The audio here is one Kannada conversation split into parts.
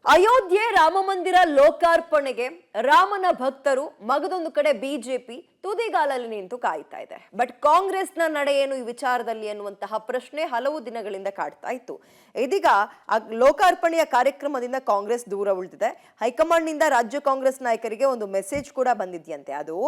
ಅಯೋಧ್ಯೆ ರಾಮ ಮಂದಿರ ಲೋಕಾರ್ಪಣೆಗೆ ರಾಮನ ಭಕ್ತರು ಮಗದೊಂದು ಕಡೆ ಬಿಜೆಪಿ ತುದಿಗಾಲಲ್ಲಿ ನಿಂತು ಕಾಯ್ತಾ ಇದೆ. ಬಟ್ ಕಾಂಗ್ರೆಸ್ನ ನಡೆ ಏನು ಈ ವಿಚಾರದಲ್ಲಿ ಅನ್ನುವಂತಹ ಪ್ರಶ್ನೆ ಹಲವು ದಿನಗಳಿಂದ ಕಾಡ್ತಾ ಇತ್ತು. ಇದೀಗ ಲೋಕಾರ್ಪಣೆಯ ಕಾರ್ಯಕ್ರಮದಿಂದ ಕಾಂಗ್ರೆಸ್ ದೂರ ಉಳಿದಿದೆ. ಹೈಕಮಾಂಡ್ ನಿಂದ ರಾಜ್ಯ ಕಾಂಗ್ರೆಸ್ ನಾಯಕರಿಗೆ ಒಂದು ಮೆಸೇಜ್ ಕೂಡ ಬಂದಿದೆಯಂತೆ. ಅದು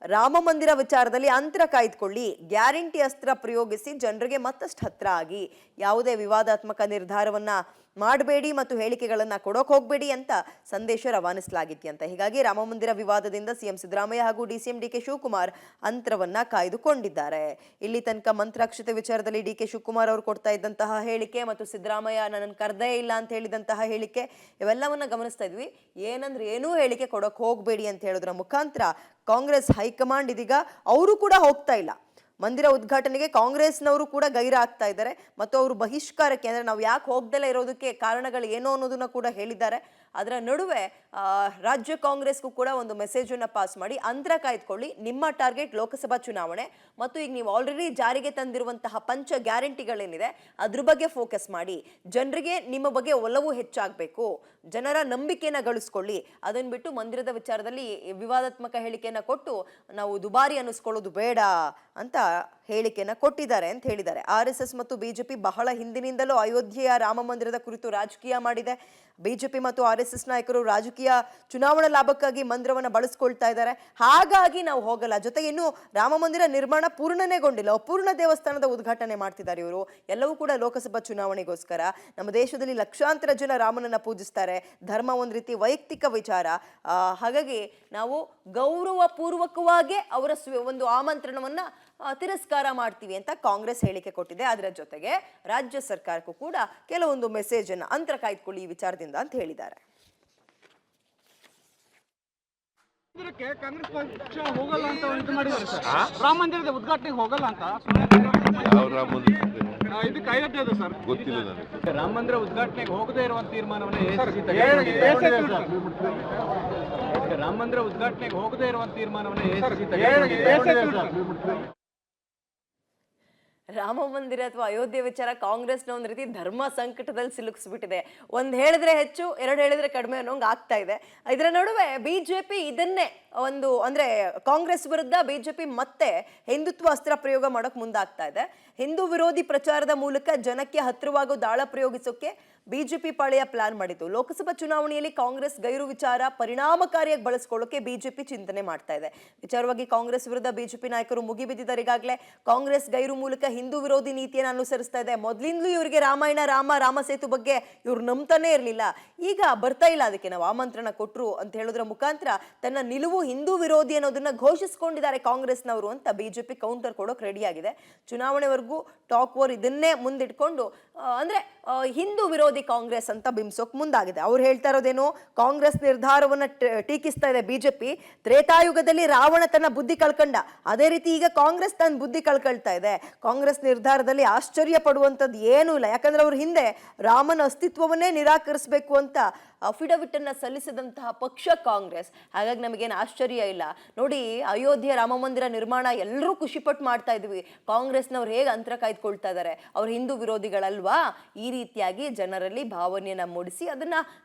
ರಾಮ ಮಂದಿರ ವಿಚಾರದಲ್ಲಿ ಅಂತರ ಕಾಯ್ದುಕೊಳ್ಳಿ, ಗ್ಯಾರಂಟಿ ಅಸ್ತ್ರ ಪ್ರಯೋಗಿಸಿ ಜನರಿಗೆ ಮತ್ತಷ್ಟು ಹತ್ರ ಆಗಿ, ಯಾವುದೇ ವಿವಾದಾತ್ಮಕ ನಿರ್ಧಾರವನ್ನ ಮಾಡಬೇಡಿ ಮತ್ತು ಹೇಳಿಕೆಗಳನ್ನ ಕೊಡೋಕೆ ಹೋಗಬೇಡಿ ಅಂತ ಸಂದೇಶ ರವಾನಿಸಲಾಗಿದೆಯಂತೆ. ಹೀಗಾಗಿ ರಾಮ ಮಂದಿರ ವಿವಾದದಿಂದ ಸಿಎಂ ಸಿದ್ದರಾಮಯ್ಯ ಹಾಗೂ ಡಿಸಿಎಂ ಡಿಕೆ ಶಿವಕುಮಾರ್ ಅಂತರವನ್ನ ಕಾಯ್ದುಕೊಂಡಿದ್ದಾರೆ. ಇಲ್ಲಿ ತನಕ ಮಂತ್ರಾಕ್ಷತೆ ವಿಚಾರದಲ್ಲಿ ಡಿಕೆ ಶಿವಕುಮಾರ್ ಅವರು ಕೊಡ್ತಾ ಇದ್ದಂತಹ ಹೇಳಿಕೆ ಮತ್ತು ಸಿದ್ದರಾಮಯ್ಯ ನನ್ನನ್ನು ಕರೆದೇ ಇಲ್ಲ ಅಂತ ಹೇಳಿದಂತಹ ಹೇಳಿಕೆ ಇವೆಲ್ಲವನ್ನ ಗಮನಿಸ್ತಾ ಇದ್ವಿ. ಏನಂದ್ರೆ ಏನೂ ಹೇಳಿಕೆ ಕೊಡೋಕೆ ಹೋಗಬೇಡಿ ಅಂತ ಹೇಳೋದ್ರ ಮುಖಾಂತರ ಕಾಂಗ್ರೆಸ್ ಹೈಕಮಾಂಡ್ ಇದೀಗ ಅವರು ಕೂಡ ಹೋಗ್ತಾ ಇಲ್ಲ. ಮಂದಿರ ಉದ್ಘಾಟನೆಗೆ ಕಾಂಗ್ರೆಸ್ನವರು ಕೂಡ ಗೈರ ಆಗ್ತಾ ಇದ್ದಾರೆ ಮತ್ತು ಅವರು ಬಹಿಷ್ಕಾರಕ್ಕೆ, ಅಂದ್ರೆ ನಾವು ಯಾಕೆ ಹೋಗ್ದಲೇ ಇರೋದಕ್ಕೆ ಕಾರಣಗಳು ಏನೋ ಅನ್ನೋದನ್ನ ಕೂಡ ಹೇಳಿದ್ದಾರೆ. ಅದರ ನಡುವೆ ರಾಜ್ಯ ಕಾಂಗ್ರೆಸ್ಗೂ ಕೂಡ ಒಂದು ಮೆಸೇಜ್ ಅನ್ನ ಪಾಸ್ ಮಾಡಿ ಅಂತರ ಕಾಯ್ದುಕೊಳ್ಳಿ, ನಿಮ್ಮ ಟಾರ್ಗೆಟ್ ಲೋಕಸಭಾ ಚುನಾವಣೆ ಮತ್ತು ಈಗ ನೀವು ಆಲ್ರೆಡಿ ಜಾರಿಗೆ ತಂದಿರುವಂತಹ ಪಂಚ ಗ್ಯಾರಂಟಿಗಳೇನಿದೆ ಅದ್ರ ಬಗ್ಗೆ ಫೋಕಸ್ ಮಾಡಿ, ಜನರಿಗೆ ನಿಮ್ಮ ಬಗ್ಗೆ ಒಲವು ಹೆಚ್ಚಾಗಬೇಕು, ಜನರ ನಂಬಿಕೆಯನ್ನ ಗಳಿಸ್ಕೊಳ್ಳಿ. ಅದನ್ನ ಬಿಟ್ಟು ಮಂದಿರದ ವಿಚಾರದಲ್ಲಿ ವಿವಾದಾತ್ಮಕ ಹೇಳಿಕೆಯನ್ನ ಕೊಟ್ಟು ನಾವು ದುಬಾರಿ ಅನ್ನಿಸ್ಕೊಳ್ಳೋದು ಬೇಡ ಅಂತ ಹೇಳಿಕೆಯನ್ನ ಕೊಟ್ಟಿದ್ದಾರೆ ಅಂತ ಹೇಳಿದ್ದಾರೆ. RSS ಮತ್ತು ಬಿಜೆಪಿ ಬಹಳ ಹಿಂದಿನಿಂದಲೂ ಅಯೋಧ್ಯೆಯ ರಾಮ ಮಂದಿರದ ಕುರಿತು ರಾಜಕೀಯ ಮಾಡಿದೆ. ಬಿಜೆಪಿ ಮತ್ತು RSS ನಾಯಕರು ರಾಜಕೀಯ ಚುನಾವಣಾ ಲಾಭಕ್ಕಾಗಿ ಮಂದಿರವನ್ನು ಬಳಸ್ಕೊಳ್ತಾ ಇದ್ದಾರೆ. ಹಾಗಾಗಿ ನಾವು ಹೋಗಲ್ಲ. ಜೊತೆಗೆ ಇನ್ನು ರಾಮ ಮಂದಿರ ನಿರ್ಮಾಣ ಪೂರ್ಣನೆಗೊಂಡಿಲ್ಲ, ಅಪೂರ್ಣ ದೇವಸ್ಥಾನದ ಉದ್ಘಾಟನೆ ಮಾಡ್ತಿದ್ದಾರೆ ಇವರು. ಎಲ್ಲವೂ ಕೂಡ ಲೋಕಸಭಾ ಚುನಾವಣೆಗೋಸ್ಕರ. ನಮ್ಮ ದೇಶದಲ್ಲಿ ಲಕ್ಷಾಂತರ ಜನ ರಾಮನನ್ನ ಪೂಜಿಸ್ತಾರೆ. ಧರ್ಮ ಒಂದು ರೀತಿ ವೈಯಕ್ತಿಕ ವಿಚಾರ. ಹಾಗಾಗಿ ನಾವು ಗೌರವ ಪೂರ್ವಕವಾಗಿ ಅವರ ಒಂದು ಆಮಂತ್ರಣವನ್ನ ತಿರಸ್ಕಾರ ಮಾಡ್ತೀವಿ ಅಂತ ಕಾಂಗ್ರೆಸ್ ಹೇಳಿಕೆ ಕೊಟ್ಟಿದೆ. ಅದರ ಜೊತೆಗೆ ರಾಜ್ಯ ಸರ್ಕಾರಕ್ಕೂ ಕೂಡ ಕೆಲವೊಂದು ಮೆಸೇಜ್ ಅನ್ನು ಅಂತರ ಕಾಯ್ದುಕೊಳ್ಳಿ ಈ ವಿಚಾರದಿಂದ ಅಂತ ಹೇಳಿದ್ದಾರೆ. ಕಾಂಗ್ರೆಸ್ ಪಕ್ಷ ಹೋಗಲ್ಲ ಅಂತ ಇದು ಮಾಡಿದ್ದಾರೆ ಸರ್. ರಾಮ ಮಂದಿರದ ಉದ್ಘಾಟನೆಗೆ ಹೋಗಲ್ಲ ಅಂತ ಯಾವ ರಾಮ ಮಂದಿರ ಇದಕ್ಕೆ ಐದತ್ತೆ ಇದೆ ಸರ್, ಗೊತ್ತಿಲ್ಲ ನನಗೆ. ರಾಮ ಮಂದಿರ ಉದ್ಘಾಟನೆಗೆ ಹೋಗದೇ ಇರುವಂತ ತೀರ್ಮಾನವನ್ನು ರಾಮ ಮಂದಿರ ಉದ್ಘಾಟನೆಗೆ ಹೋಗದೇ ಇರುವಂತ ತೀರ್ಮಾನವನ್ನು ರಾಮ ಮಂದಿರ ಅಥವಾ ಅಯೋಧ್ಯೆ ವಿಚಾರ ಕಾಂಗ್ರೆಸ್ನ ಒಂದು ರೀತಿ ಧರ್ಮ ಸಂಕಟದಲ್ಲಿ ಸಿಲುಕಿಸ್ಬಿಟ್ಟಿದೆ. ಒಂದು ಹೇಳಿದ್ರೆ ಹೆಚ್ಚು, ಎರಡು ಹೇಳಿದ್ರೆ ಕಡಿಮೆ ಅನ್ನೋಂಗೆ ಆಗ್ತಾ ಇದೆ. ಇದರ ನಡುವೆ ಬಿಜೆಪಿ ಇದನ್ನೇ ಒಂದು ಅಂದ್ರೆ ಕಾಂಗ್ರೆಸ್ ವಿರುದ್ಧ ಬಿಜೆಪಿ ಮತ್ತೆ ಹಿಂದುತ್ವ ಅಸ್ತ್ರ ಪ್ರಯೋಗ ಮಾಡೋಕೆ ಮುಂದಾಗ್ತಾ ಇದೆ. ಹಿಂದೂ ವಿರೋಧಿ ಪ್ರಚಾರದ ಮೂಲಕ ಜನಕ್ಕೆ ಹತ್ತಿರವಾಗೋ ದಾಳ ಪ್ರಯೋಗಿಸೋಕೆ ಬಿಜೆಪಿ ಪಾಳೆಯ ಪ್ಲಾನ್ ಮಾಡಿತ್ತು. ಲೋಕಸಭಾ ಚುನಾವಣೆಯಲ್ಲಿ ಕಾಂಗ್ರೆಸ್ ಗೈರು ವಿಚಾರ ಪರಿಣಾಮಕಾರಿಯಾಗಿ ಬಳಸ್ಕೊಳ್ಳೋಕೆ ಬಿಜೆಪಿ ಚಿಂತನೆ ಮಾಡ್ತಾ ಇದೆ. ವಿಚಾರವಾಗಿ ಕಾಂಗ್ರೆಸ್ ವಿರುದ್ಧ ಬಿಜೆಪಿ ನಾಯಕರು ಮುಗಿಬಿದ್ದಿದ್ದಾರೆ. ಈಗಾಗಲೇ ಕಾಂಗ್ರೆಸ್ ಗೈರು ಮೂಲಕ ಹಿಂದೂ ವಿರೋಧಿ ನೀತಿಯನ್ನು ಅನುಸರಿಸ್ತಾ ಇದೆ. ಮೊದಲಿಂದಲೂ ಇವರಿಗೆ ರಾಮಾಯಣ, ರಾಮ ಸೇತು ಬಗ್ಗೆ ಇವ್ರು ನಂಬ್ತಾನೆ ಇರಲಿಲ್ಲ. ಈಗ ಬರ್ತಾ ಇಲ್ಲ, ಅದಕ್ಕೆ ನಾವು ಆಮಂತ್ರಣ ಕೊಟ್ರು ಅಂತ ಹೇಳೋದ್ರ ಮುಖಾಂತರ ತನ್ನ ನಿಲುವು ಹಿಂದೂ ವಿರೋಧಿ ಅನ್ನೋದನ್ನ ಘೋಷಿಸಿಕೊಂಡಿದ್ದಾರೆ ಕಾಂಗ್ರೆಸ್ನವರು ಅಂತ ಬಿಜೆಪಿ ಕೌಂಟರ್ ಕೊಡೋಕೆ ರೆಡಿ ಆಗಿದೆ. ಚುನಾವಣೆವರೆಗೂ ಟಾಕ್ ವಾರ್ ಇದನ್ನೇ ಮುಂದಿಟ್ಕೊಂಡು ಅಂದ್ರೆ ಹಿಂದೂ ವಿರೋಧಿ ಕಾಂಗ್ರೆಸ್ ಅಂತ ಬಿಂಬಿಸೋಕ್ ಮುಂದಾಗಿದೆ. ಅವ್ರು ಹೇಳ್ತಾ ಇರೋದೇನು, ಕಾಂಗ್ರೆಸ್ ನಿರ್ಧಾರವನ್ನ ಟೀಕಿಸ್ತಾ ಇದೆ ಬಿಜೆಪಿ. ತ್ರೇತಾಯುಗದಲ್ಲಿ ರಾವಣ ತನ್ನ ಬುದ್ಧಿ ಕಳ್ಕೊಂಡ, ಅದೇ ರೀತಿ ಈಗ ಕಾಂಗ್ರೆಸ್ ತನ್ನ ಬುದ್ಧಿ ಕಳ್ಕೊಳ್ತಾ ಇದೆ. ಕಾಂಗ್ರೆಸ್ ನಿರ್ಧಾರದಲ್ಲಿ ಆಶ್ಚರ್ಯ ಪಡುವಂಥದ್ದು ಏನೂ ಇಲ್ಲ. ಯಾಕಂದ್ರೆ ಅವ್ರ ಹಿಂದೆ ರಾಮನ ಅಸ್ತಿತ್ವವನ್ನೇ ನಿರಾಕರಿಸಬೇಕು ಅಂತ ಅಫಿಡವಿಟ್ ಅನ್ನ ಸಲ್ಲಿಸಿದಂತಹ ಪಕ್ಷ ಕಾಂಗ್ರೆಸ್. ಹಾಗಾಗಿ ನಮಗೇನು ಆಶ್ಚರ್ಯ ಇಲ್ಲ. ನೋಡಿ, ಅಯೋಧ್ಯೆ ರಾಮ ಮಂದಿರ ನಿರ್ಮಾಣ ಎಲ್ಲರೂ ಖುಷಿಪಟ್ಟು ಮಾಡ್ತಾ ಇದ್ವಿ. ಕಾಂಗ್ರೆಸ್ನವ್ರು ಹೇಗೆ ಅಂತರ ಕಾಯ್ದುಕೊಳ್ತಾ ಇದ್ದಾರೆ, ಅವ್ರು ಹಿಂದೂ ವಿರೋಧಿಗಳಲ್ವಾ? ಈ ರೀತಿಯಾಗಿ ಜನರಲ್ಲಿ ಭಾವನೆಯನ್ನ ಮೂಡಿಸಿ ಅದನ್ನ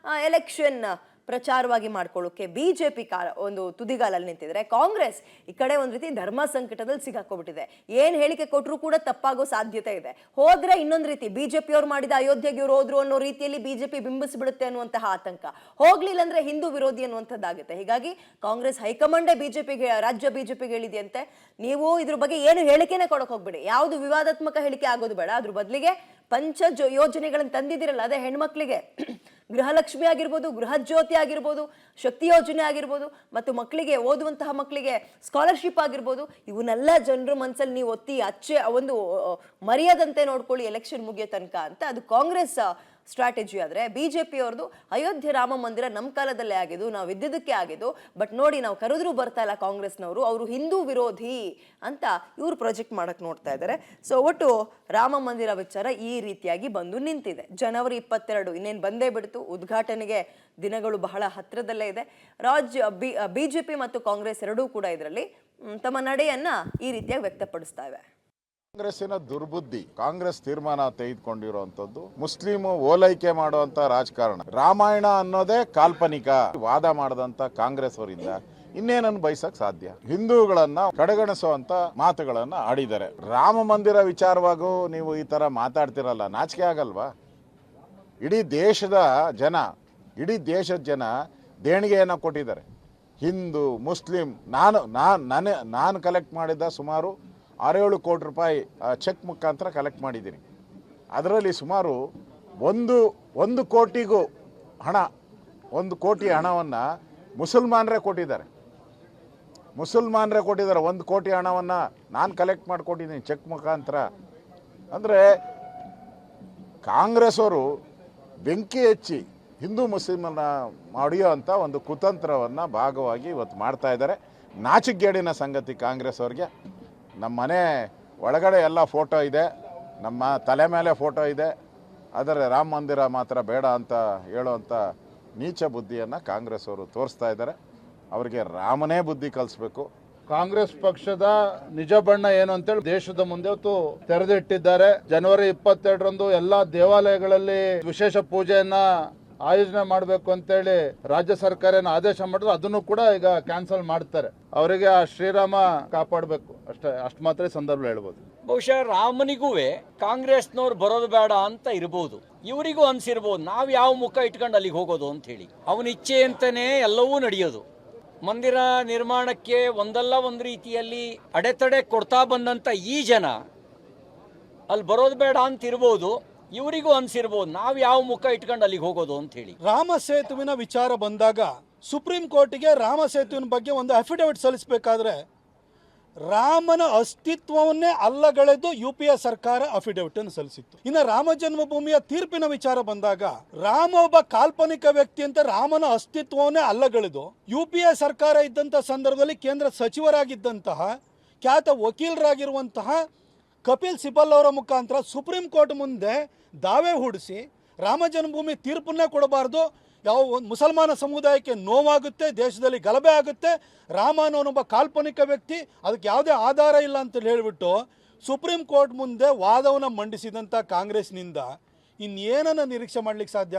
ಎಲೆಕ್ಷನ್ ಪ್ರಚಾರವಾಗಿ ಮಾಡ್ಕೊಳ್ಳೋಕೆ ಬಿಜೆಪಿ ಒಂದು ತುದಿಗಾಲಲ್ಲಿ ನಿಂತಿದ್ರೆ, ಕಾಂಗ್ರೆಸ್ ಈ ಕಡೆ ಒಂದ್ ರೀತಿ ಧರ್ಮ ಸಂಕಟದಲ್ಲಿ ಸಿಗಾಕೋಬಿಟ್ಟಿದೆ. ಏನ್ ಹೇಳಿಕೆ ಕೊಟ್ಟರು ಕೂಡ ತಪ್ಪಾಗೋ ಸಾಧ್ಯತೆ ಇದೆ. ಹೋದ್ರೆ ಇನ್ನೊಂದ್ ರೀತಿ ಬಿಜೆಪಿ ಅವ್ರು ಮಾಡಿದ ಅಯೋಧ್ಯೆಗೆ ಇವ್ರು ಹೋದ್ರು ಅನ್ನೋ ರೀತಿಯಲ್ಲಿ ಬಿಜೆಪಿ ಬಿಂಬಿಸ್ಬಿಡುತ್ತೆ ಅನ್ನುವಂತಹ ಆತಂಕ. ಹೋಗ್ಲಿಲ್ಲ ಅಂದ್ರೆ ಹಿಂದೂ ವಿರೋಧಿ ಅನ್ನುವಂಥದ್ದಾಗುತ್ತೆ. ಹೀಗಾಗಿ ಕಾಂಗ್ರೆಸ್ ಹೈಕಮಾಂಡೇ ಬಿಜೆಪಿಗೆ, ರಾಜ್ಯ ಬಿಜೆಪಿಗೆ ಹೇಳಿದೆಯಂತೆ, ನೀವು ಇದ್ರ ಬಗ್ಗೆ ಏನು ಹೇಳಿಕೆನೆ ಕೊಡಕ್ ಹೋಗ್ಬೇಡಿ, ಯಾವ್ದು ವಿವಾದಾತ್ಮಕ ಹೇಳಿಕೆ ಆಗೋದು ಬೇಡ, ಅದ್ರ ಬದಲಿಗೆ ಪಂಚ ಯೋಜನೆಗಳನ್ನು ತಂದಿದ್ದೀರಲ್ಲ, ಅದೇ ಹೆಣ್ಮಕ್ಳಿಗೆ ಗೃಹಲಕ್ಷ್ಮಿ ಆಗಿರ್ಬೋದು, ಗೃಹ ಜ್ಯೋತಿ ಆಗಿರ್ಬೋದು, ಶಕ್ತಿ ಯೋಜನೆ ಆಗಿರ್ಬೋದು, ಮತ್ತು ಮಕ್ಕಳಿಗೆ ಓದುವಂತಹ ಮಕ್ಕಳಿಗೆ ಸ್ಕಾಲರ್ಶಿಪ್ ಆಗಿರ್ಬೋದು, ಇವನ್ನೆಲ್ಲ ಜನರ ಮನಸ್ಸಲ್ಲಿ ನೀವು ಒತ್ತಿ ಒಂದು ಮರೆಯದಂತೆ ನೋಡ್ಕೊಳ್ಳಿ ಎಲೆಕ್ಷನ್ ಮುಗಿಯೋ ತನಕ ಅಂತ ಅದು ಕಾಂಗ್ರೆಸ್ ಸ್ಟ್ರಾಟಜಿ. ಆದ್ರೆ ಬಿಜೆಪಿ ಅವ್ರದ್ದು ಅಯೋಧ್ಯೆ ರಾಮ ಮಂದಿರ ನಮ್ಮ ಕಾಲದಲ್ಲೇ ಆಗಿದ್ದು, ನಾವು ಇದ್ದಿದ್ದಕ್ಕೆ ಆಗಿದ್ದು. ಬಟ್ ನೋಡಿ, ನಾವು ಕರೆದ್ರೂ ಬರ್ತಾ ಇಲ್ಲ ಕಾಂಗ್ರೆಸ್ನವರು, ಅವರು ಹಿಂದೂ ವಿರೋಧಿ ಅಂತ ಇವ್ರು ಪ್ರೊಜೆಕ್ಟ್ ಮಾಡಕ್ ನೋಡ್ತಾ ಇದ್ದಾರೆ. ಸೊ ಒಟ್ಟು ರಾಮ ಮಂದಿರ ವಿಚಾರ ಈ ರೀತಿಯಾಗಿ ಬಂದು ನಿಂತಿದೆ. ಜನವರಿ 22 ಇನ್ನೇನು ಬಂದೇ ಬಿಡ್ತು. ಉದ್ಘಾಟನೆಗೆ ದಿನಗಳು ಬಹಳ ಹತ್ರದಲ್ಲೇ ಇದೆ. ಬಿಜೆಪಿ ಮತ್ತು ಕಾಂಗ್ರೆಸ್ ಎರಡೂ ಕೂಡ ಇದರಲ್ಲಿ ತಮ್ಮ ನಡೆಯನ್ನ ಈ ರೀತಿಯಾಗಿ ವ್ಯಕ್ತಪಡಿಸ್ತಾ ಇವೆ. ಕಾಂಗ್ರೆಸ್ಸಿನ ದುರ್ಬುದ್ಧಿ, ಕಾಂಗ್ರೆಸ್ ತೀರ್ಮಾನ ತೆಗೆದುಕೊಂಡಿರುವಂತದ್ದು ಮುಸ್ಲಿಂ ಓಲೈಕೆ ಮಾಡುವಂತ ರಾಜಕಾರಣ. ರಾಮಾಯಣ ಅನ್ನೋದೇ ಕಾಲ್ಪನಿಕ ವಾದ ಮಾಡದಂತ ಕಾಂಗ್ರೆಸ್ ಅವರಿಂದ ಇನ್ನೇನನ್ನು ಬಯಸಕ್ ಸಾಧ್ಯ? ಹಿಂದೂಗಳನ್ನ ಕಡೆಗಣಿಸುವಂತ ಮಾತುಗಳನ್ನ ಆಡಿದ್ದಾರೆ. ರಾಮ ಮಂದಿರ ವಿಚಾರವಾಗೂ ನೀವು ಈ ತರ ಮಾತಾಡ್ತಿರಲ್ಲ, ನಾಚಿಕೆ ಆಗಲ್ವಾ? ಇಡೀ ದೇಶದ ಜನ ದೇಣಿಗೆಯನ್ನು ಕೊಟ್ಟಿದ್ದಾರೆ. ಹಿಂದೂ ಮುಸ್ಲಿಂ ನಾನು ಕಲೆಕ್ಟ್ ಮಾಡಿದ ಸುಮಾರು 6-7 ಕೋಟಿ ರೂಪಾಯಿ ಚೆಕ್ ಮುಖಾಂತರ ಕಲೆಕ್ಟ್ ಮಾಡಿದ್ದೀನಿ. ಅದರಲ್ಲಿ ಸುಮಾರು ಒಂದು ಕೋಟಿಗೂ ಹಣ, 1 ಕೋಟಿ ಹಣವನ್ನು ಮುಸಲ್ಮಾನರೇ ಕೊಟ್ಟಿದ್ದಾರೆ. 1 ಕೋಟಿ ಹಣವನ್ನು ನಾನು ಕಲೆಕ್ಟ್ ಮಾಡಿಕೊಟ್ಟಿದ್ದೀನಿ ಚೆಕ್ ಮುಖಾಂತರ. ಅಂದರೆ ಕಾಂಗ್ರೆಸ್ ಅವರು ಬೆಂಕಿ ಹಚ್ಚಿ ಹಿಂದೂ ಮುಸ್ಲಿಮನ್ನ ಮಾಡಿಯೋ ಅಂಥ ಒಂದು ಕುತಂತ್ರವನ್ನು ಭಾಗವಾಗಿ ಇವತ್ತು ಮಾಡ್ತಾ ಇದ್ದಾರೆ. ನಾಚಿಕೆಗೇಡಿನ ಸಂಗತಿ ಕಾಂಗ್ರೆಸ್ ಅವ್ರಿಗೆ. ನಮ್ಮ ಮನೆ ಒಳಗಡೆ ಎಲ್ಲ ಫೋಟೋ ಇದೆ, ನಮ್ಮ ತಲೆ ಮೇಲೆ ಫೋಟೋ ಇದೆ, ಆದರೆ ರಾಮ ಮಂದಿರ ಮಾತ್ರ ಬೇಡ ಅಂತ ಹೇಳುವಂಥ ನೀಚ ಬುದ್ಧಿಯನ್ನು ಕಾಂಗ್ರೆಸ್ ಅವರು ತೋರಿಸ್ತಾ ಇದ್ದಾರೆ. ಅವರಿಗೆ ರಾಮನೇ ಬುದ್ಧಿ ಕಲಿಸ್ಬೇಕು. ಕಾಂಗ್ರೆಸ್ ಪಕ್ಷದ ನಿಜ ಬಣ್ಣ ಏನು ಅಂತೇಳಿ ದೇಶದ ಮುಂದೆ ಇವತ್ತು ತೆರೆದಿಟ್ಟಿದ್ದಾರೆ. ಜನವರಿ 22ರಂದು ಎಲ್ಲಾ ದೇವಾಲಯಗಳಲ್ಲಿ ವಿಶೇಷ ಪೂಜೆಯನ್ನ ಆಯೋಜನೆ ಮಾಡಬೇಕು ಅಂತೇಳಿ ರಾಜ್ಯ ಸರ್ಕಾರ ಏನು ಆದೇಶ ಮಾಡಿದ್ರು, ಅದನ್ನು ಕೂಡ ಈಗ ಕ್ಯಾನ್ಸಲ್ ಮಾಡ್ತಾರೆ. ಅವರಿಗೆ ಆ ಶ್ರೀರಾಮ ಕಾಪಾಡಬೇಕು ಅಷ್ಟು ಮಾತ್ರ ಈ ಸಂದರ್ಭ ಹೇಳ್ಬೋದು. ಬಹುಶಃ ರಾಮನಿಗೂ ಕಾಂಗ್ರೆಸ್ನವ್ರು ಬರೋದು ಬೇಡ ಅಂತ ಇರ್ಬೋದು, ಇವರಿಗೂ ಅನ್ಸಿರ್ಬೋದು ನಾವು ಯಾವ ಮುಖ ಇಟ್ಕೊಂಡು ಅಲ್ಲಿಗೆ ಹೋಗೋದು ಅಂತ ಹೇಳಿ. ಅವನ ಇಚ್ಛೆ ಅಂತಾನೆ ಎಲ್ಲವೂ ನಡೆಯೋದು. ಮಂದಿರ ನಿರ್ಮಾಣಕ್ಕೆ ಒಂದಲ್ಲ ಒಂದು ರೀತಿಯಲ್ಲಿ ಅಡೆತಡೆ ಕೊಡ್ತಾ ಬಂದಂಥ ಈ ಜನ ಅಲ್ಲಿ ಬರೋದು ಬೇಡ ಅಂತ ಇರ್ಬೋದು, ಇವರಿಗೂ ಅನ್ಸಿರ್ಬೋದು ನಾವು ಯಾವ ಮುಖ ಇಟ್ಕೊಂಡು ಅಲ್ಲಿಗೆ ಹೋಗೋದು ಅಂತ ಹೇಳಿ. ರಾಮ ಸೇತುವಿನ ವಿಚಾರ ಬಂದಾಗ ಸುಪ್ರೀಂ ಕೋರ್ಟಿಗೆ ರಾಮ ಸೇತುವಿನ ಬಗ್ಗೆ ಒಂದು ಅಫಿಡವಿಟ್ ಸಲ್ಲಿಸಬೇಕಾದ್ರೆ ರಾಮನ ಅಸ್ತಿತ್ವವನ್ನೇ ಅಲ್ಲಗಳೆದು UPA ಸರ್ಕಾರ ಅಫಿಡವಿಟ್ ಅನ್ನು ಸಲ್ಲಿಸಿತ್ತು. ಇನ್ನು ರಾಮ ಜನ್ಮಭೂಮಿಯ ತೀರ್ಪಿನ ವಿಚಾರ ಬಂದಾಗ ರಾಮ ಒಬ್ಬ ಕಾಲ್ಪನಿಕ ವ್ಯಕ್ತಿ ಅಂತ ರಾಮನ ಅಸ್ತಿತ್ವವನ್ನೇ ಅಲ್ಲಗಳೆದು UPA ಸರ್ಕಾರ ಇದ್ದಂಥ ಸಂದರ್ಭದಲ್ಲಿ ಕೇಂದ್ರ ಸಚಿವರಾಗಿದ್ದಂತಹ ಖ್ಯಾತ ವಕೀಲರಾಗಿರುವಂತಹ ಕಪಿಲ್ ಸಿಬಲ್ ಅವರ ಮುಖಾಂತರ ಸುಪ್ರೀಂ ಕೋರ್ಟ್ ಮುಂದೆ ದಾವೆ ಹೂಡಿಸಿ ರಾಮ ಜನ್ಮಭೂಮಿ ತೀರ್ಪನ್ನೇ ಕೊಡಬಾರ್ದು, ಯಾವ ಮುಸಲ್ಮಾನ ಸಮುದಾಯಕ್ಕೆ ನೋವಾಗುತ್ತೆ, ದೇಶದಲ್ಲಿ ಗಲಭೆ ಆಗುತ್ತೆ, ರಾಮ ಅನ್ನೋನೊಬ್ಬ ಕಾಲ್ಪನಿಕ ವ್ಯಕ್ತಿ, ಅದಕ್ಕೆ ಯಾವುದೇ ಆಧಾರ ಇಲ್ಲ ಅಂತ ಹೇಳಿಬಿಟ್ಟು ಸುಪ್ರೀಂ ಕೋರ್ಟ್ ಮುಂದೆ ವಾದವನ್ನು ಮಂಡಿಸಿದಂಥ ಕಾಂಗ್ರೆಸ್ನಿಂದ ಇನ್ನೇನನ್ನು ನಿರೀಕ್ಷೆ ಮಾಡಲಿಕ್ಕೆ ಸಾಧ್ಯ?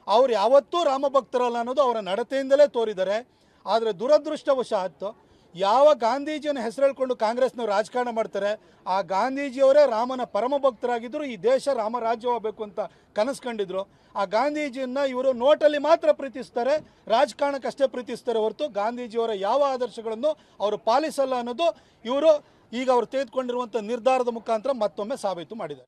ಅವ್ರು ಯಾವತ್ತೂ ರಾಮ ಭಕ್ತರಲ್ಲ ಅನ್ನೋದು ಅವರ ನಡತೆಯಿಂದಲೇ ತೋರಿದ್ದಾರೆ. ಆದರೆ ದುರದೃಷ್ಟವಶಾತ್ ಯಾವ ಗಾಂಧೀಜಿಯನ್ನು ಹೆಸರು ಹೇಳ್ಕೊಂಡು ಕಾಂಗ್ರೆಸ್ನವ್ರು ರಾಜಕಾರಣ ಮಾಡ್ತಾರೆ, ಆ ಗಾಂಧೀಜಿಯವರೇ ರಾಮನ ಪರಮ ಭಕ್ತರಾಗಿದ್ದರು. ಈ ದೇಶ ರಾಮರಾಜ್ಯವಾಗಬೇಕು ಅಂತ ಕನಸು ಕಂಡಿದ್ರು. ಆ ಗಾಂಧೀಜಿಯನ್ನು ಇವರು ನೋಟಲ್ಲಿ ಮಾತ್ರ ಪ್ರೀತಿಸ್ತಾರೆ, ರಾಜಕಾರಣಕ್ಕಷ್ಟೇ ಪ್ರೀತಿಸ್ತಾರೆ ಹೊರತು ಗಾಂಧೀಜಿಯವರ ಯಾವ ಆದರ್ಶಗಳನ್ನು ಅವರು ಪಾಲಿಸಲ್ಲ ಅನ್ನೋದು ಇವರು ಈಗ ಅವರು ತೆಗೆದುಕೊಂಡಿರುವಂಥ ನಿರ್ಧಾರದ ಮುಖಾಂತರ ಮತ್ತೊಮ್ಮೆ ಸಾಬೀತು ಮಾಡಿದ್ದಾರೆ.